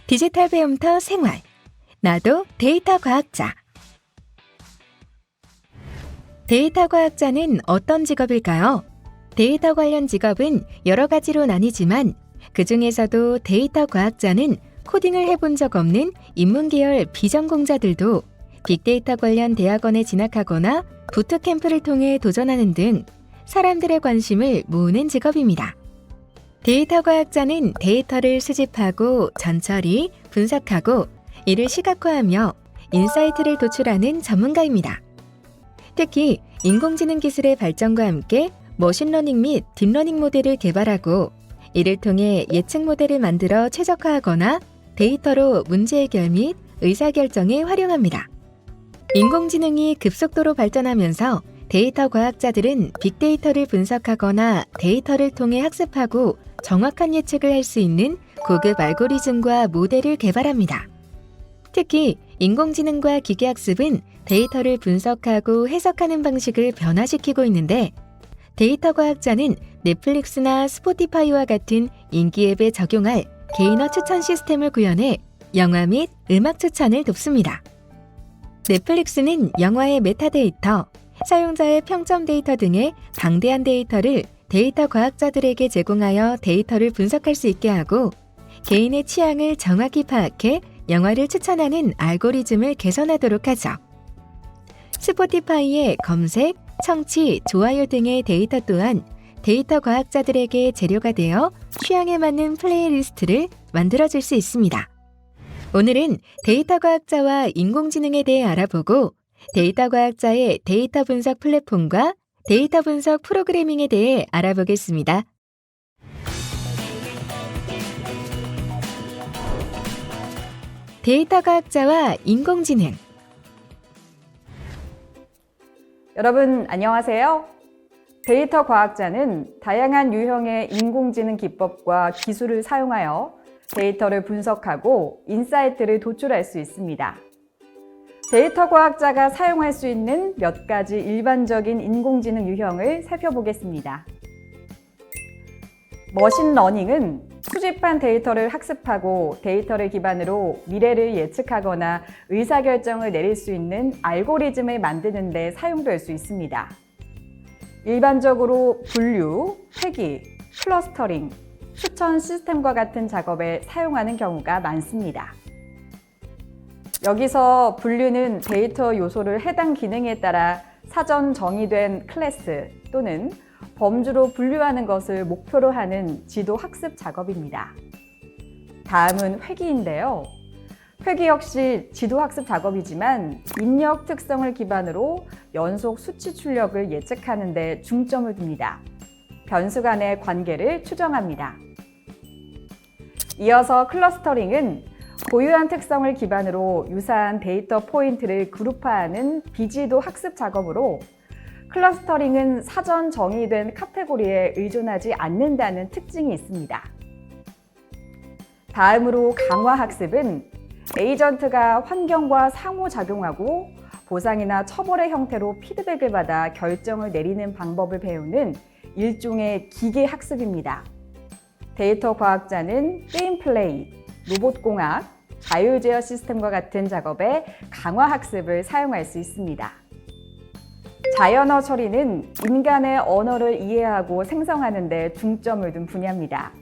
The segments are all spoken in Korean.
디지털 배움터 생활. 나도 데이터 과학자. 데이터 과학자는 어떤 직업일까요? 데이터 관련 직업은 여러 가지로 나뉘지만 그 중에서도 데이터 과학자는 코딩을 해본 적 없는 인문계열 비전공자들도 빅데이터 관련 대학원에 진학하거나 부트캠프를 통해 도전하는 등 사람들의 관심을 모으는 직업입니다. 데이터 과학자는 데이터를 수집하고 전처리, 분석하고 이를 시각화하며 인사이트를 도출하는 전문가입니다. 특히 인공지능 기술의 발전과 함께 머신러닝 및 딥러닝 모델을 개발하고 이를 통해 예측 모델을 만들어 최적화하거나 데이터로 문제 해결 및 의사결정에 활용합니다. 인공지능이 급속도로 발전하면서 데이터 과학자들은 빅데이터를 분석하거나 데이터를 통해 학습하고 정확한 예측을 할 수 있는 고급 알고리즘과 모델을 개발합니다. 특히 인공지능과 기계학습은 데이터를 분석하고 해석하는 방식을 변화시키고 있는데 데이터 과학자는 넷플릭스나 스포티파이와 같은 인기 앱에 적용할 개인어 추천 시스템을 구현해 영화 및 음악 추천을 돕습니다. 넷플릭스는 영화의 메타데이터, 사용자의 평점 데이터 등의 방대한 데이터를 데이터 과학자들에게 제공하여 데이터를 분석할 수 있게 하고 개인의 취향을 정확히 파악해 영화를 추천하는 알고리즘을 개선하도록 하죠. 스포티파이의 검색, 청취, 좋아요 등의 데이터 또한 데이터 과학자들에게 재료가 되어 취향에 맞는 플레이리스트를 만들어줄 수 있습니다. 오늘은 데이터 과학자와 인공지능에 대해 알아보고 데이터 과학자의 데이터 분석 플랫폼과 데이터 분석 프로그래밍에 대해 알아보겠습니다. 데이터 과학자와 인공지능. 여러분 안녕하세요. 데이터 과학자는 다양한 유형의 인공지능 기법과 기술을 사용하여 데이터를 분석하고 인사이트를 도출할 수 있습니다. 데이터 과학자가 사용할 수 있는 몇 가지 일반적인 인공지능 유형을 살펴보겠습니다. 머신러닝은 수집한 데이터를 학습하고 데이터를 기반으로 미래를 예측하거나 의사결정을 내릴 수 있는 알고리즘을 만드는 데 사용될 수 있습니다. 일반적으로 분류, 회귀, 클러스터링, 추천 시스템과 같은 작업에 사용하는 경우가 많습니다. 여기서 분류는 데이터 요소를 해당 기능에 따라 사전 정의된 클래스 또는 범주로 분류하는 것을 목표로 하는 지도 학습 작업입니다. 다음은 회귀인데요. 회귀 역시 지도 학습 작업이지만 입력 특성을 기반으로 연속 수치 출력을 예측하는 데 중점을 둡니다. 변수 간의 관계를 추정합니다. 이어서 클러스터링은 고유한 특성을 기반으로 유사한 데이터 포인트를 그룹화하는 비지도 학습 작업으로 클러스터링은 사전 정의된 카테고리에 의존하지 않는다는 특징이 있습니다. 다음으로 강화학습은 에이전트가 환경과 상호작용하고 보상이나 처벌의 형태로 피드백을 받아 결정을 내리는 방법을 배우는 일종의 기계학습입니다. 데이터 과학자는 게임 플레이, 로봇공학, 자율제어 시스템과 같은 작업에 강화학습을 사용할 수 있습니다. 자연어 처리는 인간의 언어를 이해하고 생성하는 데 중점을 둔 분야입니다.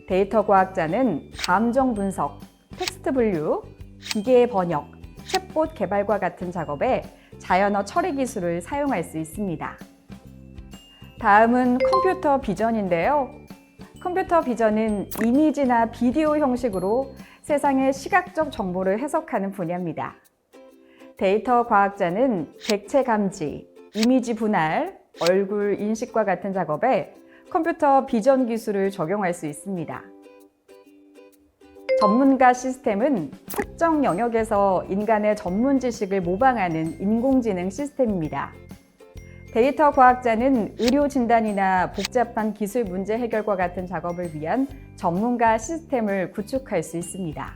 데이터 과학자는 감정 분석, 텍스트 분류, 기계 번역, 챗봇 개발과 같은 작업에 자연어 처리 기술을 사용할 수 있습니다. 다음은 컴퓨터 비전인데요. 컴퓨터 비전은 이미지나 비디오 형식으로 세상의 시각적 정보를 해석하는 분야입니다. 데이터 과학자는 객체 감지, 이미지 분할, 얼굴 인식과 같은 작업에 컴퓨터 비전 기술을 적용할 수 있습니다. 전문가 시스템은 특정 영역에서 인간의 전문 지식을 모방하는 인공지능 시스템입니다. 데이터 과학자는 의료 진단이나 복잡한 기술 문제 해결과 같은 작업을 위한 전문가 시스템을 구축할 수 있습니다.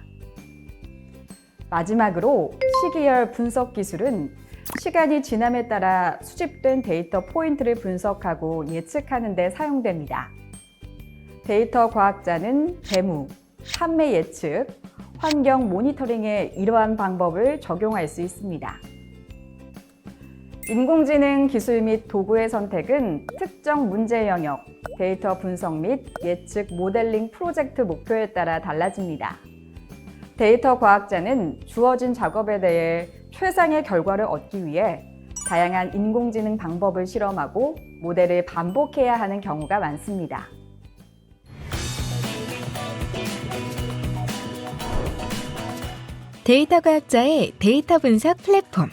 마지막으로 시기열 분석 기술은 시간이 지남에 따라 수집된 데이터 포인트를 분석하고 예측하는 데 사용됩니다. 데이터 과학자는 재무, 판매 예측, 환경 모니터링에 이러한 방법을 적용할 수 있습니다. 인공지능 기술 및 도구의 선택은 특정 문제 영역, 데이터 분석 및 예측 모델링 프로젝트 목표에 따라 달라집니다. 데이터 과학자는 주어진 작업에 대해 최상의 결과를 얻기 위해 다양한 인공지능 방법을 실험하고 모델을 반복해야 하는 경우가 많습니다. 데이터 과학자의 데이터 분석 플랫폼.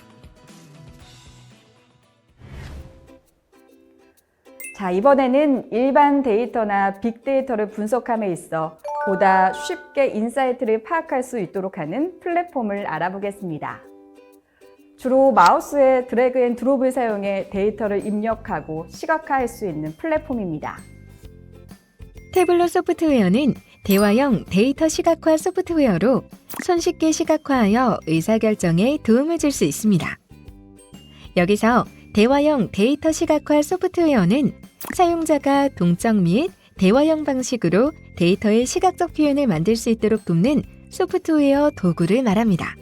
자, 이번에는 일반 데이터나 빅데이터를 분석함에 있어 보다 쉽게 인사이트를 파악할 수 있도록 하는 플랫폼을 알아보겠습니다. 주로 마우스의 드래그 앤 드롭을 사용해 데이터를 입력하고 시각화할 수 있는 플랫폼입니다. 태블로 소프트웨어는 대화형 데이터 시각화 소프트웨어로 손쉽게 시각화하여 의사결정에 도움을 줄 수 있습니다. 여기서 대화형 데이터 시각화 소프트웨어는 사용자가 동적 및 대화형 방식으로 데이터의 시각적 표현을 만들 수 있도록 돕는 소프트웨어 도구를 말합니다.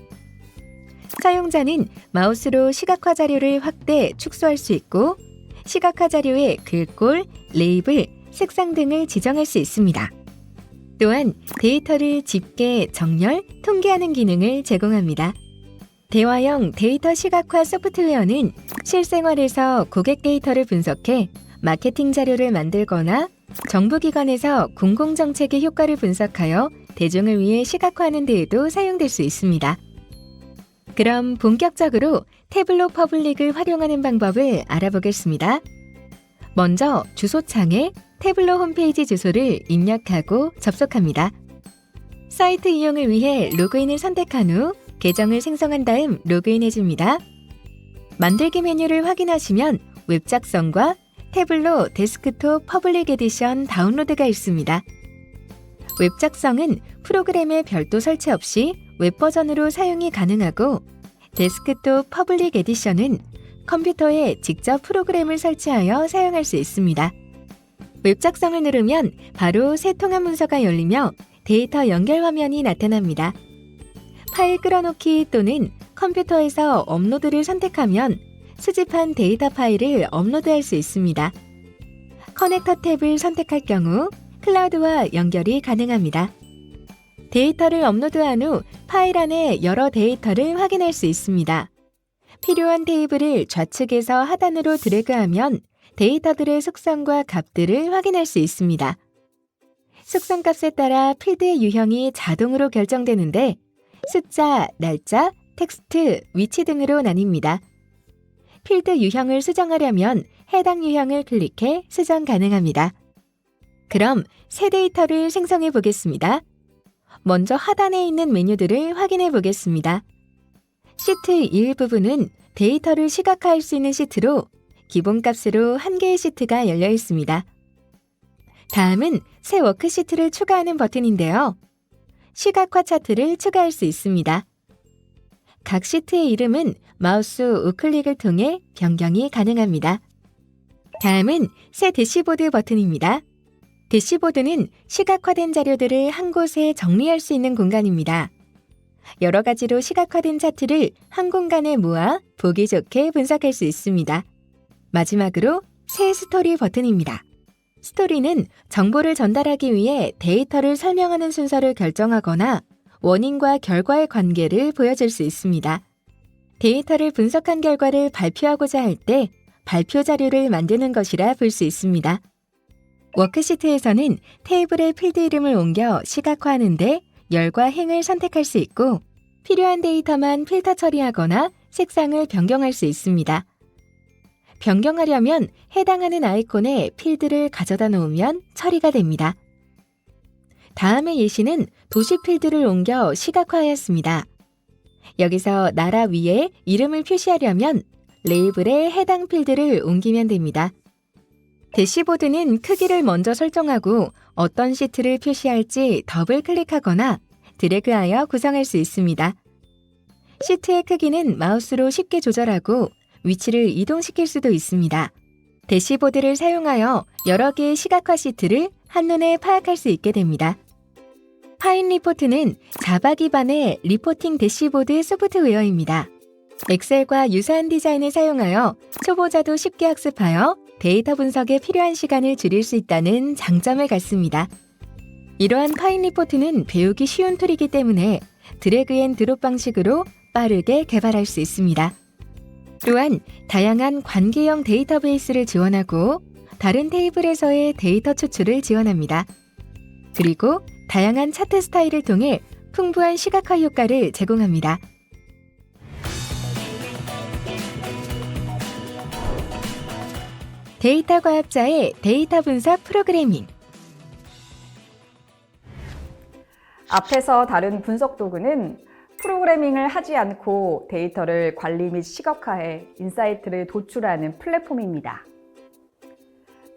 사용자는 마우스로 시각화 자료를 확대, 축소할 수 있고 시각화 자료의 글꼴, 레이블, 색상 등을 지정할 수 있습니다. 또한 데이터를 집계, 정렬, 통계하는 기능을 제공합니다. 대화형 데이터 시각화 소프트웨어는 실생활에서 고객 데이터를 분석해 마케팅 자료를 만들거나 정부기관에서 공공정책의 효과를 분석하여 대중을 위해 시각화하는 데에도 사용될 수 있습니다. 그럼 본격적으로 태블로 퍼블릭을 활용하는 방법을 알아보겠습니다. 먼저 주소창에 태블로 홈페이지 주소를 입력하고 접속합니다. 사이트 이용을 위해 로그인을 선택한 후 계정을 생성한 다음 로그인해줍니다. 만들기 메뉴를 확인하시면 웹 작성과 태블로 데스크톱 퍼블릭 에디션 다운로드가 있습니다. 웹 작성은 프로그램에 별도 설치 없이 웹 버전으로 사용이 가능하고 데스크톱 퍼블릭 에디션은 컴퓨터에 직접 프로그램을 설치하여 사용할 수 있습니다. 웹 작성을 누르면 바로 새 통합 문서가 열리며 데이터 연결 화면이 나타납니다. 파일 끌어놓기 또는 컴퓨터에서 업로드를 선택하면 수집한 데이터 파일을 업로드할 수 있습니다. 커넥터 탭을 선택할 경우 클라우드와 연결이 가능합니다. 데이터를 업로드한 후 파일 안에 여러 데이터를 확인할 수 있습니다. 필요한 테이블을 좌측에서 하단으로 드래그하면 데이터들의 속성과 값들을 확인할 수 있습니다. 속성 값에 따라 필드의 유형이 자동으로 결정되는데 숫자, 날짜, 텍스트, 위치 등으로 나뉩니다. 필드 유형을 수정하려면 해당 유형을 클릭해 수정 가능합니다. 그럼 새 데이터를 생성해 보겠습니다. 먼저 하단에 있는 메뉴들을 확인해 보겠습니다. 시트 1 부분은 데이터를 시각화할 수 있는 시트로 기본값으로 한 개의 시트가 열려 있습니다. 다음은 새 워크시트를 추가하는 버튼인데요. 시각화 차트를 추가할 수 있습니다. 각 시트의 이름은 마우스 우클릭을 통해 변경이 가능합니다. 다음은 새 대시보드 버튼입니다. 대시보드는 시각화된 자료들을 한 곳에 정리할 수 있는 공간입니다. 여러 가지로 시각화된 차트를 한 공간에 모아 보기 좋게 분석할 수 있습니다. 마지막으로 새 스토리 버튼입니다. 스토리는 정보를 전달하기 위해 데이터를 설명하는 순서를 결정하거나 원인과 결과의 관계를 보여줄 수 있습니다. 데이터를 분석한 결과를 발표하고자 할 때 발표 자료를 만드는 것이라 볼 수 있습니다. 워크시트에서는 테이블의 필드 이름을 옮겨 시각화하는데 열과 행을 선택할 수 있고 필요한 데이터만 필터 처리하거나 색상을 변경할 수 있습니다. 변경하려면 해당하는 아이콘에 필드를 가져다 놓으면 처리가 됩니다. 다음의 예시는 도시 필드를 옮겨 시각화하였습니다. 여기서 나라 위에 이름을 표시하려면 레이블에 해당 필드를 옮기면 됩니다. 대시보드는 크기를 먼저 설정하고 어떤 시트를 표시할지 더블 클릭하거나 드래그하여 구성할 수 있습니다. 시트의 크기는 마우스로 쉽게 조절하고 위치를 이동시킬 수도 있습니다. 대시보드를 사용하여 여러 개의 시각화 시트를 한눈에 파악할 수 있게 됩니다. 파인 리포트는 자바 기반의 리포팅 대시보드 소프트웨어입니다. 엑셀과 유사한 디자인을 사용하여 초보자도 쉽게 학습하여 데이터 분석에 필요한 시간을 줄일 수 있다는 장점을 갖습니다. 이러한 파인 리포트는 배우기 쉬운 툴이기 때문에 드래그 앤 드롭 방식으로 빠르게 개발할 수 있습니다. 또한 다양한 관계형 데이터베이스를 지원하고 다른 테이블에서의 데이터 추출을 지원합니다. 그리고 다양한 차트 스타일을 통해 풍부한 시각화 효과를 제공합니다. 데이터 과학자의 데이터 분석 프로그래밍. 앞에서 다룬 분석 도구는 프로그래밍을 하지 않고 데이터를 관리 및 시각화해 인사이트를 도출하는 플랫폼입니다.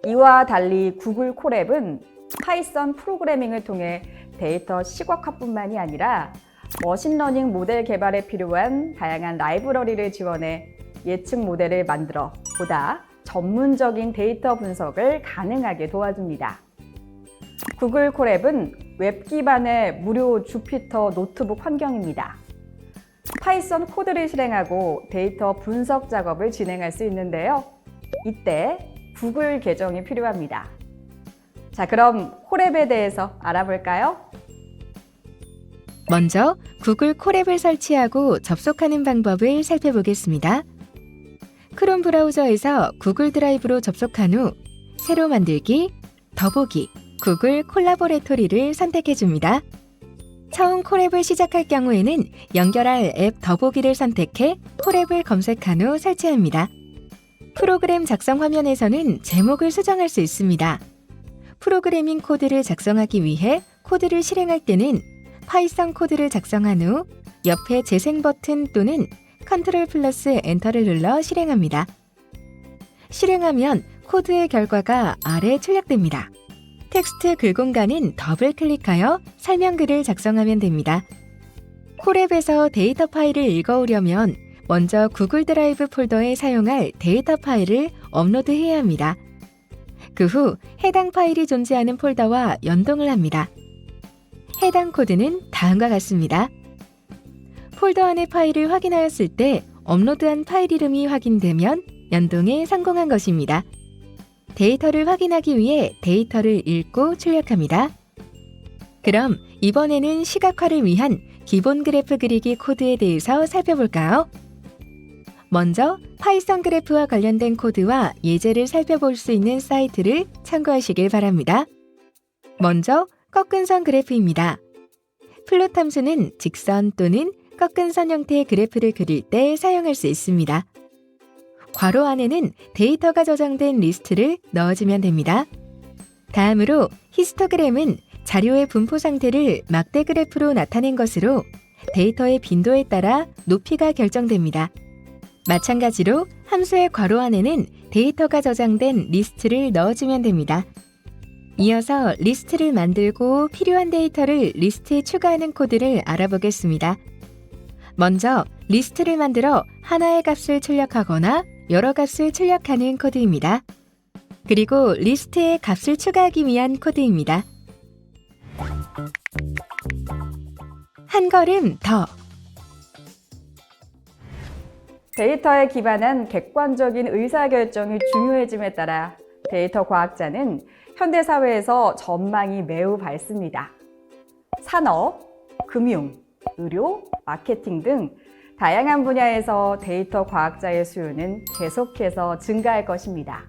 이와 달리 구글 콜앱은 파이썬 프로그래밍을 통해 데이터 시각화뿐만이 아니라 머신러닝 모델 개발에 필요한 다양한 라이브러리를 지원해 예측 모델을 만들어 보다 전문적인 데이터 분석을 가능하게 도와줍니다. 구글 콜앱은 웹 기반의 무료 주피터 노트북 환경입니다. 파이썬 코드를 실행하고 데이터 분석 작업을 진행할 수 있는데요. 이때 구글 계정이 필요합니다. 자, 그럼 콜앱에 대해서 알아볼까요? 먼저 구글 콜앱을 설치하고 접속하는 방법을 살펴보겠습니다. 크롬 브라우저에서 구글 드라이브로 접속한 후 새로 만들기, 더보기, 구글 콜라보레토리를 선택해 줍니다. 처음 콜앱을 시작할 경우에는 연결할 앱 더보기를 선택해 콜앱을 검색한 후 설치합니다. 프로그램 작성 화면에서는 제목을 수정할 수 있습니다. 프로그래밍 코드를 작성하기 위해 코드를 실행할 때는 파이썬 코드를 작성한 후 옆에 재생 버튼 또는 컨트롤 플러스 엔터를 눌러 실행합니다. 실행하면 코드의 결과가 아래에 출력됩니다. 텍스트 글 공간은 더블 클릭하여 설명글을 작성하면 됩니다. 콜앱에서 데이터 파일을 읽어오려면 먼저 구글 드라이브 폴더에 사용할 데이터 파일을 업로드해야 합니다. 그 후 해당 파일이 존재하는 폴더와 연동을 합니다. 해당 코드는 다음과 같습니다. 폴더 안의 파일을 확인하였을 때 업로드한 파일 이름이 확인되면 연동에 성공한 것입니다. 데이터를 확인하기 위해 데이터를 읽고 출력합니다. 그럼 이번에는 시각화를 위한 기본 그래프 그리기 코드에 대해서 살펴볼까요? 먼저 파이썬 그래프와 관련된 코드와 예제를 살펴볼 수 있는 사이트를 참고하시길 바랍니다. 먼저 꺾은 선 그래프입니다. 플롯 함수는 직선 또는 꺾은 선 형태의 그래프를 그릴 때 사용할 수 있습니다. 괄호 안에는 데이터가 저장된 리스트를 넣어주면 됩니다. 다음으로 히스토그램은 자료의 분포 상태를 막대 그래프로 나타낸 것으로 데이터의 빈도에 따라 높이가 결정됩니다. 마찬가지로 함수의 괄호 안에는 데이터가 저장된 리스트를 넣어주면 됩니다. 이어서 리스트를 만들고 필요한 데이터를 리스트에 추가하는 코드를 알아보겠습니다. 먼저 리스트를 만들어 하나의 값을 출력하거나 여러 값을 출력하는 코드입니다. 그리고 리스트에 값을 추가하기 위한 코드입니다. 한 걸음 더. 데이터에 기반한 객관적인 의사결정이 중요해짐에 따라 데이터 과학자는 현대사회에서 전망이 매우 밝습니다. 산업, 금융, 의료, 마케팅 등 다양한 분야에서 데이터 과학자의 수요는 계속해서 증가할 것입니다.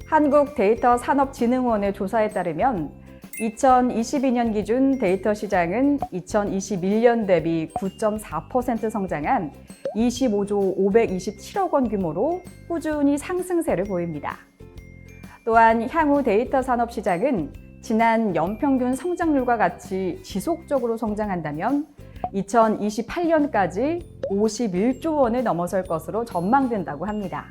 한국데이터산업진흥원의 조사에 따르면 2022년 기준 데이터 시장은 2021년 대비 9.4% 성장한 25조 527억 원 규모로 꾸준히 상승세를 보입니다. 또한 향후 데이터 산업 시장은 지난 연평균 성장률과 같이 지속적으로 성장한다면 2028년까지 51조 원을 넘어설 것으로 전망된다고 합니다.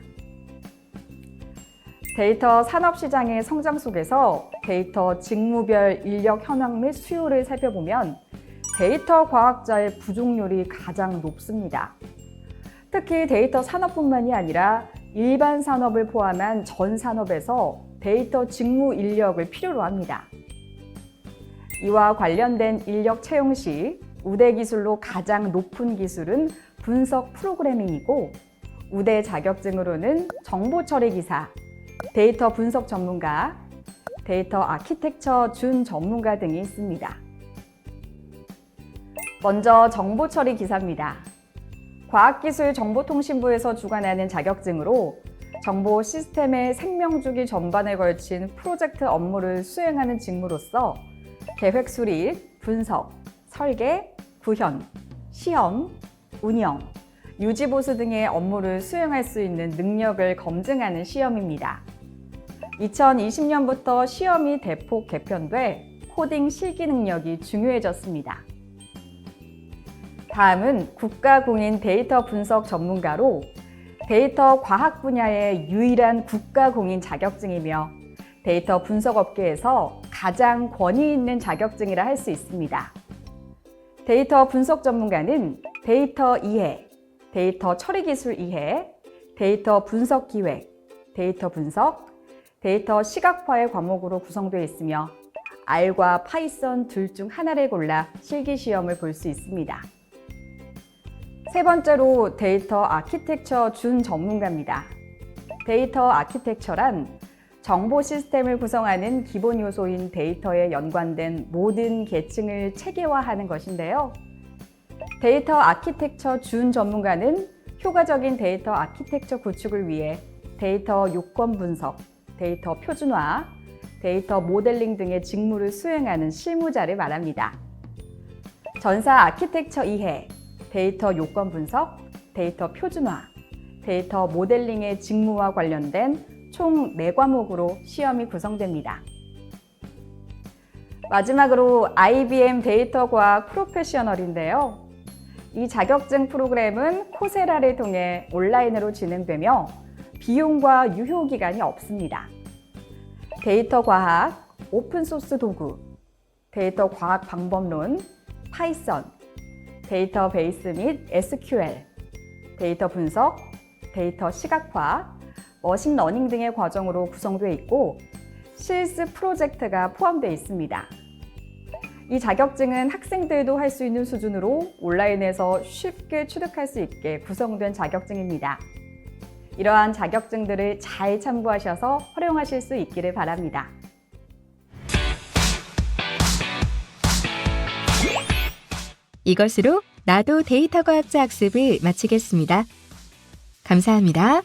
데이터 산업 시장의 성장 속에서 데이터 직무별 인력 현황 및 수요를 살펴보면 데이터 과학자의 부족률이 가장 높습니다. 특히 데이터 산업뿐만이 아니라 일반 산업을 포함한 전 산업에서 데이터 직무 인력을 필요로 합니다. 이와 관련된 인력 채용 시 우대 기술로 가장 높은 기술은 분석 프로그래밍이고, 우대 자격증으로는 정보 처리 기사, 데이터 분석 전문가, 데이터 아키텍처 준 전문가 등이 있습니다. 먼저 정보 처리 기사입니다. 과학기술정보통신부에서 주관하는 자격증으로 정보 시스템의 생명주기 전반에 걸친 프로젝트 업무를 수행하는 직무로서 계획 수립, 분석, 설계, 구현, 시험, 운영, 유지보수 등의 업무를 수행할 수 있는 능력을 검증하는 시험입니다. 2020년부터 시험이 대폭 개편돼 코딩 실기 능력이 중요해졌습니다. 다음은 국가공인 데이터 분석 전문가로 데이터 과학 분야의 유일한 국가공인 자격증이며 데이터 분석 업계에서 가장 권위 있는 자격증이라 할 수 있습니다. 데이터 분석 전문가는 데이터 이해, 데이터 처리 기술 이해, 데이터 분석 기획, 데이터 분석, 데이터 시각화의 과목으로 구성되어 있으며 R과 파이썬 둘 중 하나를 골라 실기 시험을 볼 수 있습니다. 세 번째로 데이터 아키텍처 준 전문가입니다. 데이터 아키텍처란 정보 시스템을 구성하는 기본 요소인 데이터에 연관된 모든 계층을 체계화하는 것인데요. 데이터 아키텍처 준 전문가는 효과적인 데이터 아키텍처 구축을 위해 데이터 요건 분석, 데이터 표준화, 데이터 모델링 등의 직무를 수행하는 실무자를 말합니다. 전사 아키텍처 이해, 데이터 요건 분석, 데이터 표준화, 데이터 모델링의 직무와 관련된 총 4과목으로 시험이 구성됩니다. 마지막으로 IBM 데이터 과학 프로페셔널인데요. 이 자격증 프로그램은 코세라를 통해 온라인으로 진행되며 비용과 유효 기간이 없습니다. 데이터 과학, 오픈소스 도구, 데이터 과학 방법론, 파이썬, 데이터베이스 및 SQL, 데이터 분석, 데이터 시각화, 머신러닝 등의 과정으로 구성되어 있고 실습 프로젝트가 포함되어 있습니다. 이 자격증은 학생들도 할 수 있는 수준으로 온라인에서 쉽게 취득할 수 있게 구성된 자격증입니다. 이러한 자격증들을 잘 참고하셔서 활용하실 수 있기를 바랍니다. 이것으로 나도 데이터 과학자 학습을 마치겠습니다. 감사합니다.